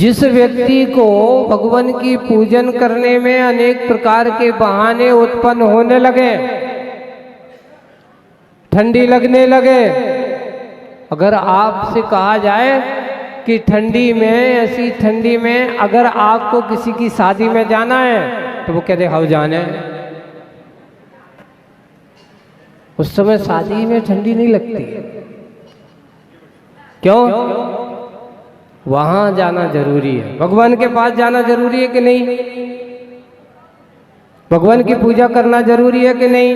जिस व्यक्ति को भगवान की पूजन करने में अनेक प्रकार के बहाने उत्पन्न होने लगे, ठंडी लगने लगे, अगर आपसे कहा जाए कि ठंडी में, ऐसी ठंडी में अगर आपको किसी की शादी में जाना है तो वो कहते हाउ जाना है। उस समय शादी में ठंडी नहीं लगती, क्यों? वहां जाना जरूरी है, भगवान के पास जाना जरूरी है कि नहीं? भगवान की पूजा करना जरूरी है कि नहीं?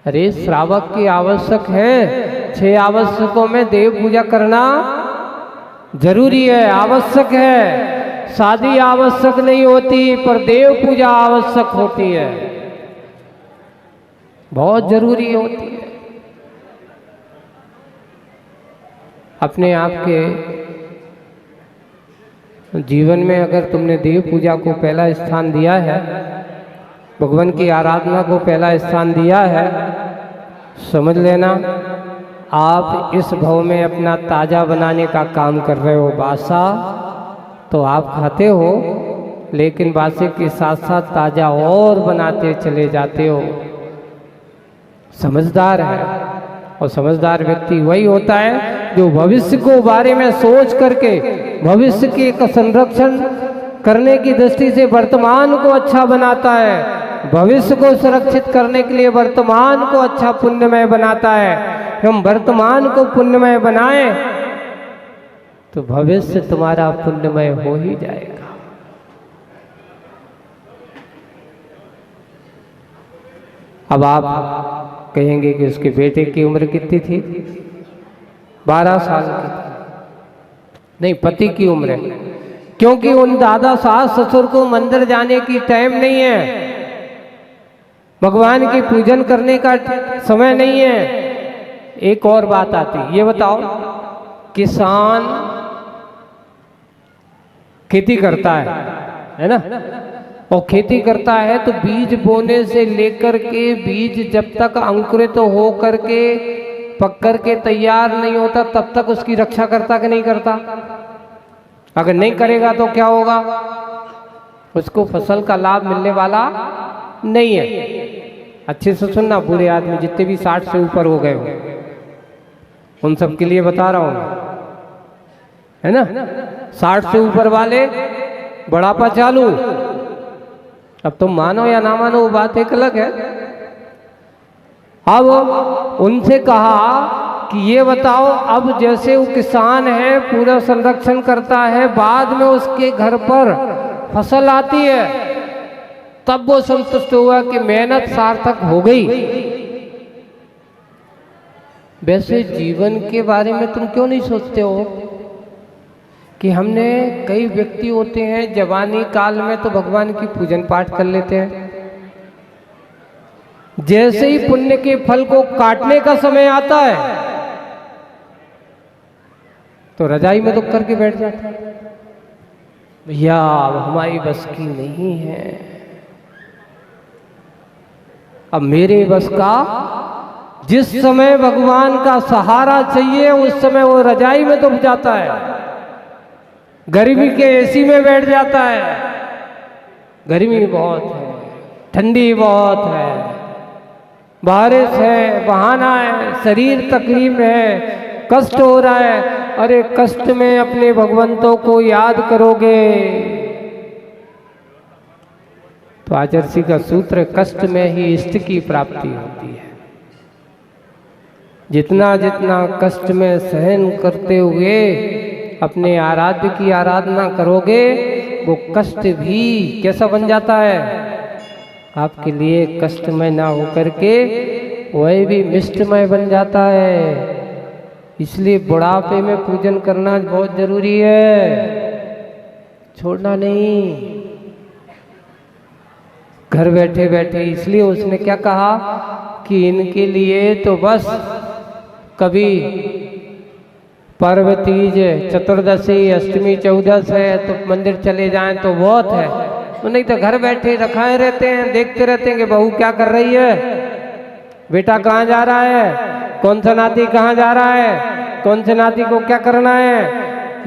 अरे श्रावक की आवश्यक है, 6 आवश्यकों में देव पूजा करना जरूरी है, आवश्यक है। शादी आवश्यक नहीं होती पर देव पूजा आवश्यक होती है, बहुत जरूरी होती है। अपने आप के जीवन में अगर तुमने देव पूजा को पहला स्थान दिया है, भगवान की आराधना को पहला स्थान दिया है, समझ लेना आप इस भव में अपना ताजा बनाने का काम कर रहे हो। बासा तो आप खाते हो, लेकिन बासे के साथ साथ ताजा और बनाते चले जाते हो। समझदार है, और समझदार व्यक्ति वही होता है जो भविष्य को बारे में सोच करके भविष्य के संरक्षण करने की दृष्टि से वर्तमान को अच्छा बनाता है, भविष्य को सुरक्षित करने के लिए वर्तमान को अच्छा पुण्यमय बनाता है। हम वर्तमान को पुण्यमय बनाएं तो भविष्य तुम्हारा पुण्यमय हो ही जाएगा। अब आप कहेंगे कि उसके बेटे की उम्र कितनी थी? 12 साल की थी। नहीं, पति की उम्र है, क्योंकि उन दादा सास ससुर को मंदिर जाने की टाइम नहीं है, भगवान की पूजन करने का समय नहीं है। एक और बात आती, ये बताओ, किसान खेती करता है ना, और खेती करता है तो बीज बोने से लेकर के बीज जब तक अंकुरित हो करके पक कर के तैयार नहीं होता तब तक उसकी रक्षा करता कि नहीं करता? अगर नहीं करेगा तो क्या होगा? उसको फसल का लाभ मिलने वाला नहीं है। अच्छे से सुनना, बूढ़े आदमी जितने भी 60 से ऊपर हो गए हो उन सब के लिए बता रहा हूं, है ना। 60 से ऊपर वाले बुढ़ापा चालू, अब तुम मानो या ना मानो वो बात एक अलग है। अब उनसे कहा कि ये बताओ, अब जैसे वो किसान है पूरा संरक्षण करता है, बाद में उसके घर पर फसल आती है तब वो संतुष्ट हुआ कि मेहनत सार्थक हो गई। वैसे जीवन के बारे में तुम क्यों नहीं सोचते हो कि हमने, कई व्यक्ति होते हैं जवानी काल में तो भगवान की पूजन पाठ कर लेते हैं, जैसे ही पुण्य के फल को काटने का समय आता है तो रजाई में दुख करके बैठ जाता है, भैया अब हमारी बस की नहीं है, अब मेरे बस का। जिस समय भगवान का सहारा चाहिए उस समय वो रजाई में दुख जाता है, गर्मी के एसी में बैठ जाता है, गर्मी बहुत है, ठंडी बहुत है, बारिश है, बहाना है, शरीर तकलीफ है, कष्ट हो रहा है। अरे कष्ट में अपने भगवंतों को याद करोगे तो आचर्षि का सूत्र, कष्ट में ही इष्ट की प्राप्ति होती है। जितना जितना कष्ट में सहन करते हुए अपने आराध्य की आराधना करोगे वो कष्ट भी कैसा बन जाता है आपके लिए, कष्टमय ना होकर के वह भी मिष्टमय बन जाता है। इसलिए बुढ़ापे में पूजन करना बहुत जरूरी है, छोड़ना नहीं। घर बैठे बैठे, इसलिए उसने क्या कहा कि इनके लिए तो बस कभी पर्व, तीज, चतुर्दशी, अष्टमी, चौदस है तो मंदिर चले जाएं तो बहुत है, तो नहीं तो घर बैठे रखाए रहते हैं, देखते रहते हैं कि बहू क्या कर रही है, बेटा कहाँ जा रहा है, कौन सा नाती कहाँ जा रहा है, कौन से नाती को क्या करना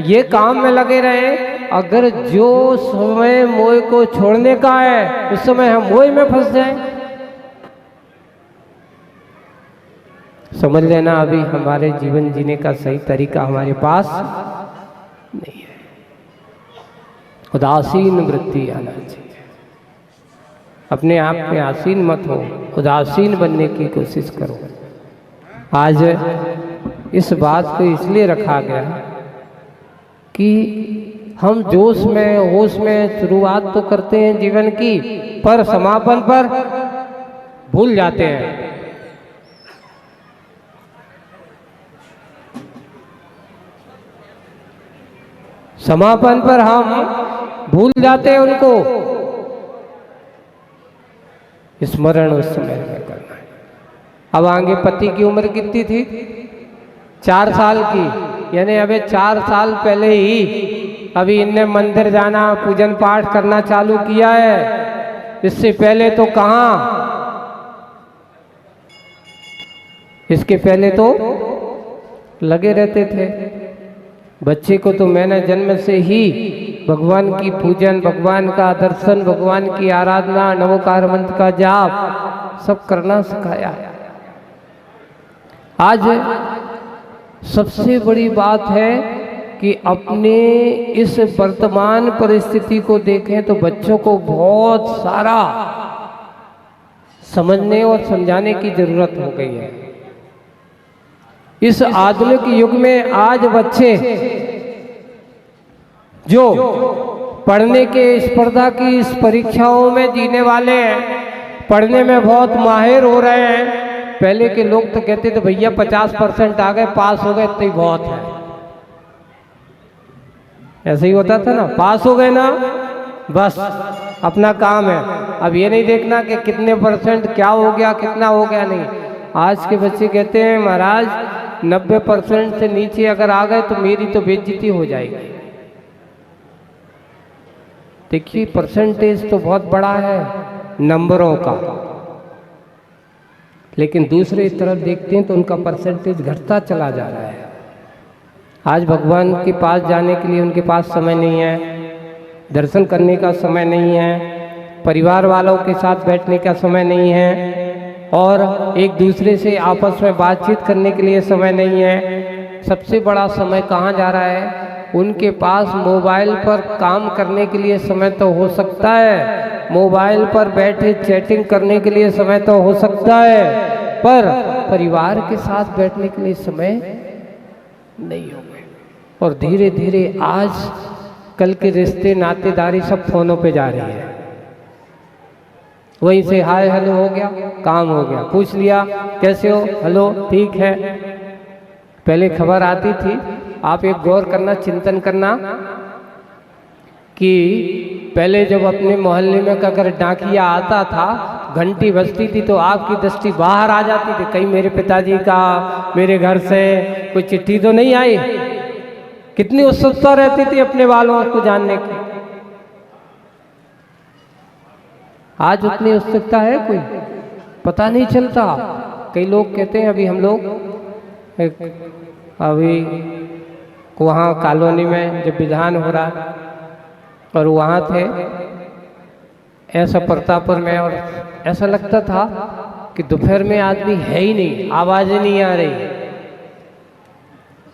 ये काम में लगे रहे। अगर जो समय मोह को छोड़ने का है उस समय हम मोह में फंस जाएं, समझ लेना अभी हमारे जीवन जीने का सही तरीका हमारे पास नहीं है। उदासीन वृत्ति आना चाहिए। अपने आप में आसीन मत हो, उदासीन बनने की कोशिश करो। आज इस बात को इसलिए रखा गया कि हम जोश में होश में शुरुआत तो करते हैं जीवन की, पर समापन पर भूल जाते हैं। समापन पर हम भूल जाते हैं उनको। स्मरण उस समय में करना है। अब आगे पति की उम्र कितनी थी? 4 साल की, यानी अबे 4 साल पहले ही अभी इनने मंदिर जाना पूजन पाठ करना चालू किया है। इससे पहले तो कहाँ, इसके पहले तो लगे रहते थे। बच्चे को तो मैंने जन्म से ही भगवान की पूजन, भगवान का दर्शन, भगवान की आराधना, नवोकार मंत्र का जाप सब करना सिखाया। आज सबसे बड़ी बात है कि अपने इस वर्तमान परिस्थिति को देखें तो बच्चों को बहुत सारा समझने और समझाने की जरूरत हो गई है। इस आधुनिक युग में आज बच्चे जो पढ़ने के स्पर्धा की इस परीक्षाओं में जीने वाले हैं, पढ़ने में बहुत माहिर हो रहे हैं। पहले के लोग तो कहते थे भैया 50% आ गए, पास हो गए तो ही बहुत है। ऐसे ही होता था ना, पास हो गए ना बस अपना काम है। अब ये नहीं देखना कि कितने परसेंट क्या हो गया, कितना हो गया, नहीं। आज के बच्चे कहते हैं महाराज 90% से नीचे अगर आ गए तो मेरी तो बेइज्जती हो जाएगी। देखिए परसेंटेज तो बहुत बड़ा है नंबरों का, लेकिन दूसरी तरफ देखते हैं तो उनका परसेंटेज घटता चला जा रहा है। आज भगवान के पास जाने के लिए उनके पास समय नहीं है, दर्शन करने का समय नहीं है, परिवार वालों के साथ बैठने का समय नहीं है, और एक दूसरे से आपस में बातचीत करने के लिए समय नहीं है। सबसे बड़ा समय कहाँ जा रहा है? उनके पास मोबाइल पर काम करने के लिए समय तो हो सकता है, मोबाइल पर बैठे चैटिंग करने के लिए समय तो हो सकता है, पर परिवार के साथ बैठने के लिए समय नहीं हो गए। और धीरे धीरे आज कल के रिश्ते नातेदारी सब फोनों पे जा रही है। वहीं से हाय हेलो हो गया, काम हो गया, पूछ लिया कैसे हो, हेलो ठीक है। पहले खबर आती थी, आप एक गौर करना, चिंतन करना कि पहले जब अपने मोहल्ले में अगर डाकिया आता था, घंटी बजती थी तो आपकी दृष्टि बाहर आ जाती थी, कहीं मेरे पिताजी का मेरे घर से कोई चिट्ठी तो नहीं आई। कितनी उत्सुकता रहती थी अपने वालों को जानने की। आज उतनी उत्सुकता है कोई? पता नहीं चलता। कई लोग कहते हैं अभी हम लोग अभी वहाँ कॉलोनी में जब विधान हो रहा और वहाँ थे ऐसा प्रतापपुर में, और ऐसा लगता था कि दोपहर में आदमी है ही नहीं, आवाज़ें नहीं आ रही।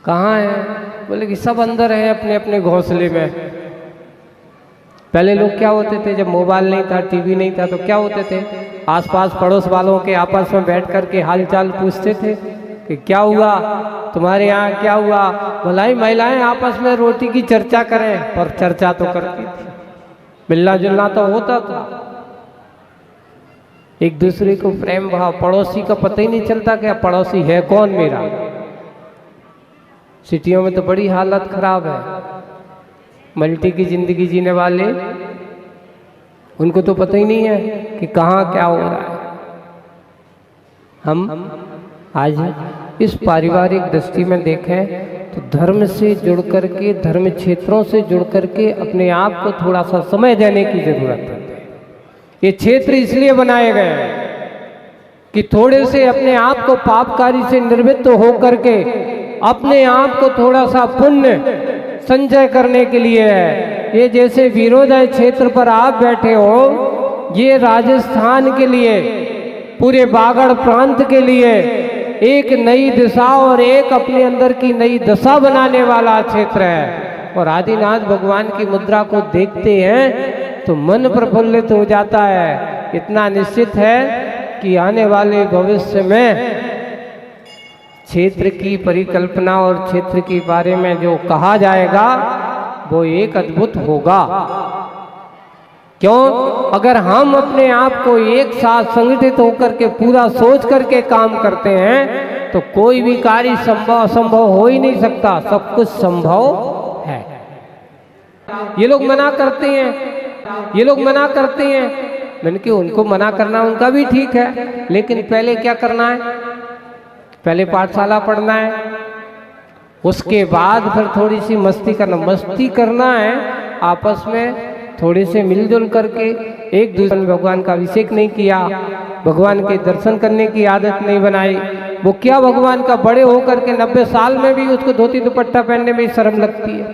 कहाँ है? बोले कि सब अंदर है अपने अपने घोंसले में। पहले लोग क्या होते थे, जब मोबाइल नहीं था, टीवी नहीं था, तो क्या होते थे, आसपास पड़ोस वालों के आपस में बैठ कर के हालचाल पूछते थे कि क्या हुआ तुम्हारे यहाँ, क्या हुआ। भलाई महिलाएं आपस में रोटी की चर्चा करें, पर चर्चा तो करती थी, मिलना जुलना तो होता था, एक दूसरे को प्रेम भाव। पड़ोसी का पता ही नहीं चलता कि पड़ोसी है कौन मेरा। सिटियों में तो बड़ी हालत खराब है, मल्टी की जिंदगी जीने वाले, उनको तो पता ही नहीं है कि कहाँ क्या हो रहा है। हम आज इस पारिवारिक दृष्टि में देखें तो धर्म से जुड़ करके, धर्म क्षेत्रों से जुड़ करके अपने आप को थोड़ा सा समय देने की जरूरत है। ये क्षेत्र इसलिए बनाए गए हैं कि थोड़े से अपने आप को पापकारी से निर्वृत्त हो करके अपने आप को थोड़ा सा पुण्य संचय करने के लिए है। ये जैसे वीरोदय क्षेत्र पर आप बैठे हो, ये राजस्थान के लिए, पूरे बागड़ प्रांत के लिए एक नई दिशा और एक अपने अंदर की नई दशा बनाने वाला क्षेत्र है। और आदिनाथ भगवान की मुद्रा को देखते हैं तो मन प्रफुल्लित हो जाता है। इतना निश्चित है कि आने वाले भविष्य में क्षेत्र की परिकल्पना और क्षेत्र के बारे में जो कहा जाएगा वो एक अद्भुत होगा। क्यों? अगर हम अपने आप को एक साथ संगठित होकर के पूरा सोच करके काम करते हैं तो कोई भी कार्य असंभव हो ही नहीं सकता। सब कुछ संभव है। ये लोग मना करते हैं, ये लोग मना करते हैं। मैंने कि उनको मना करना उनका भी ठीक है, लेकिन पहले क्या करना है? पहले पाठशाला पढ़ना है, उसके बाद फिर थोड़ी सी मस्ती करना। मस्ती करना है आपस में थोड़े से मिलजुल करके। एक दूसरे ने भगवान का अभिषेक नहीं किया, भगवान के दर्शन करने की आदत नहीं बनाई। वो क्या भगवान का बड़े होकर के 90 साल में भी उसको धोती दुपट्टा पहनने में शर्म लगती है,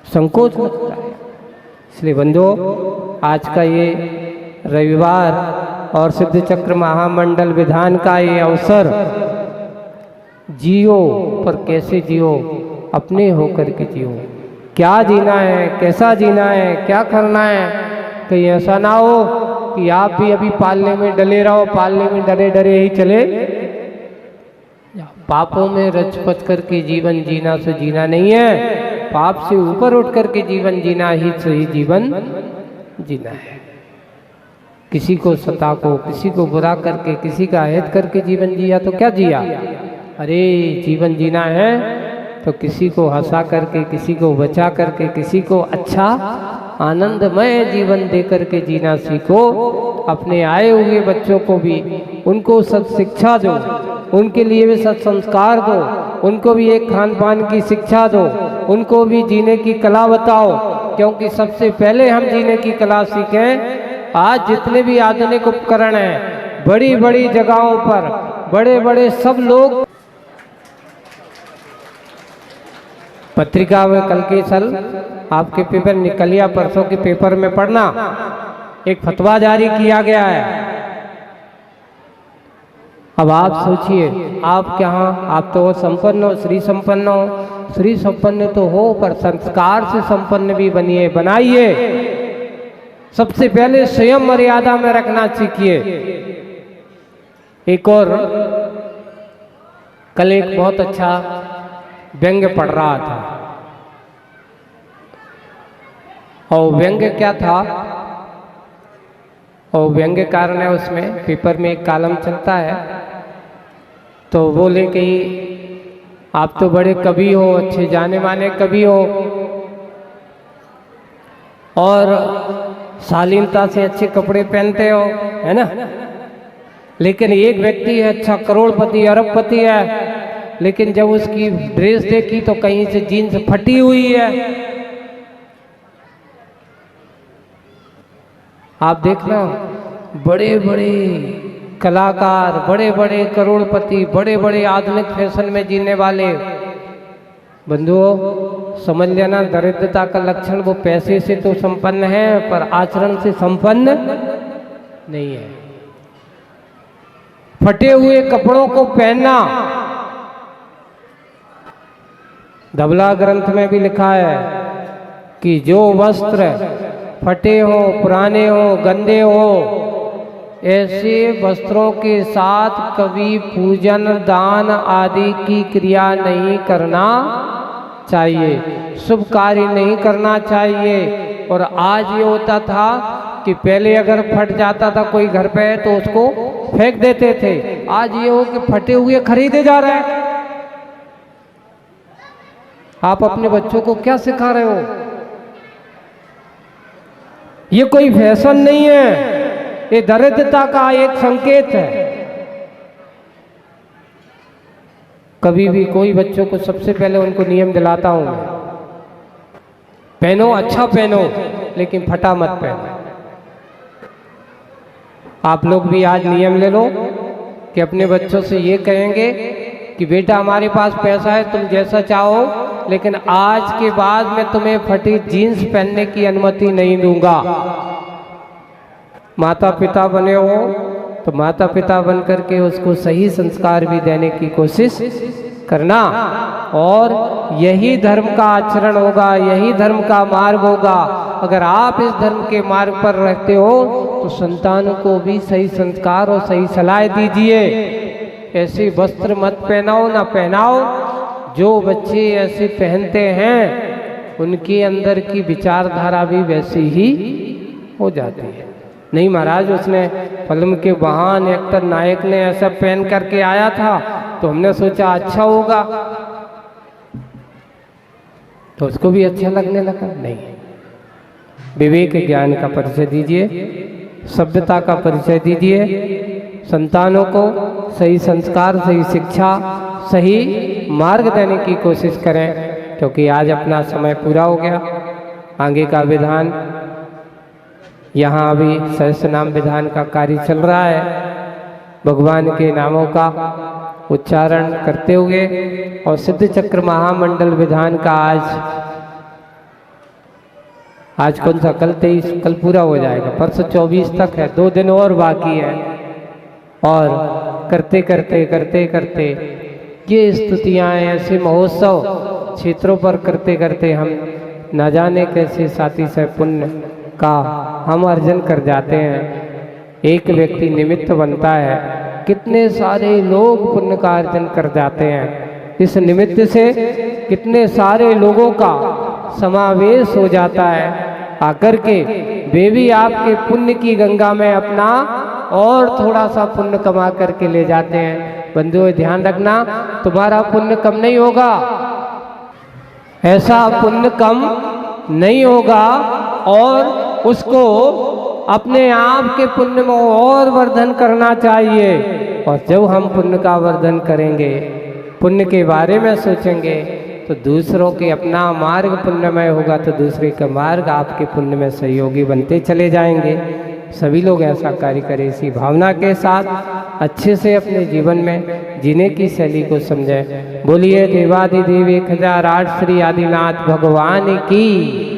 संकोच लगता है। इसलिए बंधुओं, आज का ये रविवार और सिद्ध चक्र महामंडल विधान का ये अवसर, जियो पर कैसे जियो, अपने होकर के जियो। क्या जीना है, कैसा जीना है, क्या करना है। कहीं ऐसा ना हो कि आप भी अभी पालने में डले रहो, पालने में डरे डरे ही चले। पापों में रच पच करके जीवन जीना से जीना नहीं है, पाप से ऊपर उठ करके जीवन जीना ही सही जीवन जीना है। किसी को सता को, किसी को बुरा करके, किसी का अहित करके जीवन जिया तो क्या जिया? अरे जीवन जीना है तो किसी को हंसा करके, किसी को बचा करके, किसी को अच्छा आनंदमय जीवन दे करके जीना सीखो। अपने आए हुए बच्चों को भी उनको सत शिक्षा दो, उनके लिए भी सत संस्कार दो, उनको भी एक खान पान की शिक्षा दो, उनको भी जीने की कला बताओ। क्योंकि सबसे पहले हम जीने की कला सीखें। आज जितने भी आधुनिक उपकरण हैं, बड़ी बड़ी जगहों पर बड़े बड़े सब लोग, पत्रिका में कल के साल आपके पेपर निकल या परसों के पेपर में पढ़ना, एक फतवा जारी किया गया है। अब आप सोचिए, आप क्या, आप तो संपन्न हो, श्री संपन्न हो। श्री संपन्न तो हो, पर संस्कार से संपन्न भी बनिए, बनाइए। सबसे पहले स्वयं मर्यादा में रखना सीखिए। एक और, कल एक बहुत अच्छा व्यंग्य पढ़ रहा था, और व्यंग्य क्या था, और व्यंग्य कारण है उसमें पेपर में एक कॉलम चलता है। तो बोले कि आप तो बड़े कवि हो, अच्छे जाने माने कवि हो, और शालीनता से अच्छे कपड़े पहनते हो, है ना। लेकिन एक व्यक्ति है अच्छा करोड़पति अरबपति है, लेकिन जब उसकी ड्रेस देखी तो कहीं से जीन्स फटी हुई है। आप देखना, बड़े बड़े कलाकार, बड़े बड़े करोड़पति, बड़े बड़े आधुनिक फैशन में जीने वाले, बंधुओं समझ लेना, दरिद्रता का लक्षण वो पैसे से तो संपन्न है पर आचरण से संपन्न नहीं है। फटे हुए कपड़ों को पहनना, धवला ग्रंथ में भी लिखा है कि जो वस्त्र फटे हो, पुराने हो, गंदे हो, ऐसे वस्त्रों के साथ कभी पूजन, दान आदि की क्रिया नहीं करना चाहिए, शुभ कार्य नहीं करना चाहिए। और आज ये होता था कि पहले अगर फट जाता था कोई घर पे तो उसको फेंक देते थे, आज ये हो कि फटे हुए खरीदे जा रहे हैं। आप अपने बच्चों को क्या सिखा रहे हो? ये कोई फैशन नहीं है, ये दरिद्रता का एक संकेत है। कभी भी कोई बच्चों को सबसे पहले उनको नियम दिलाता हूं, पहनो अच्छा पहनो, लेकिन फटा मत पहनो। आप लोग भी आज नियम ले लो कि अपने बच्चों से ये कहेंगे कि बेटा हमारे पास पैसा है, तुम जैसा चाहो लेकिन आज के बाद मैं तुम्हें फटी जीन्स पहनने की अनुमति नहीं दूंगा। माता पिता बने हो तो माता पिता बन करके उसको सही संस्कार भी देने की कोशिश करना, और यही धर्म का आचरण होगा, यही धर्म का मार्ग होगा। अगर आप इस धर्म के मार्ग पर रहते हो तो संतानों को भी सही संस्कार और सही सलाह दीजिए। ऐसे वस्त्र मत पहनाओ ना पहनाओ, जो बच्चे ऐसे पहनते हैं उनके अंदर की विचारधारा भी वैसी ही हो जाती है। नहीं महाराज, उसने फिल्म के महान एक्टर नायक ने ऐसा पहन करके आया था तो हमने सोचा अच्छा होगा, तो उसको भी अच्छा लगने लगा। नहीं, विवेक ज्ञान का परिचय दीजिए, सभ्यता का परिचय दीजिए, संतानों को सही संस्कार, सही शिक्षा, सही मार्ग देने की कोशिश करें, क्योंकि आज अपना समय पूरा हो गया। आगे का विधान, यहाँ अभी सहस्त्र नाम विधान का कार्य चल रहा है। भगवान के नामों का उच्चारण करते हुए और सिद्ध चक्र महामंडल विधान का आज कौन सा, कल 23, कल पूरा हो जाएगा, परसों 24 तक है, 2 दिन और बाकी है। और करते करते करते करते ये स्तुतियाँ, ऐसे महोत्सव क्षेत्रों पर करते करते हम न जाने कैसे साथी से पुण्य का हम अर्जन कर जाते हैं। एक व्यक्ति निमित्त बनता है, कितने सारे लोग पुण्य का अर्जन कर जाते हैं। इस निमित्त से कितने सारे लोगों का समावेश हो जाता है, आकर के वे भी आपके पुण्य की गंगा में अपना और थोड़ा सा पुण्य कमा करके ले जाते हैं। बंधुओं ध्यान रखना, तुम्हारा पुण्य कम नहीं होगा, ऐसा पुण्य कम नहीं होगा, और उसको अपने आप के पुण्य में और वर्धन करना चाहिए। और जब हम पुण्य का वर्धन करेंगे, पुण्य के बारे में सोचेंगे, तो दूसरों के अपना मार्ग पुण्यमय होगा, तो दूसरे का मार्ग आपके पुण्य में सहयोगी बनते चले जाएंगे। सभी लोग ऐसा कार्य करें, इसी भावना के साथ अच्छे से अपने जीवन में जीने की शैली को समझें। बोलिए देवादिदेव 1008 श्री आदिनाथ भगवान की।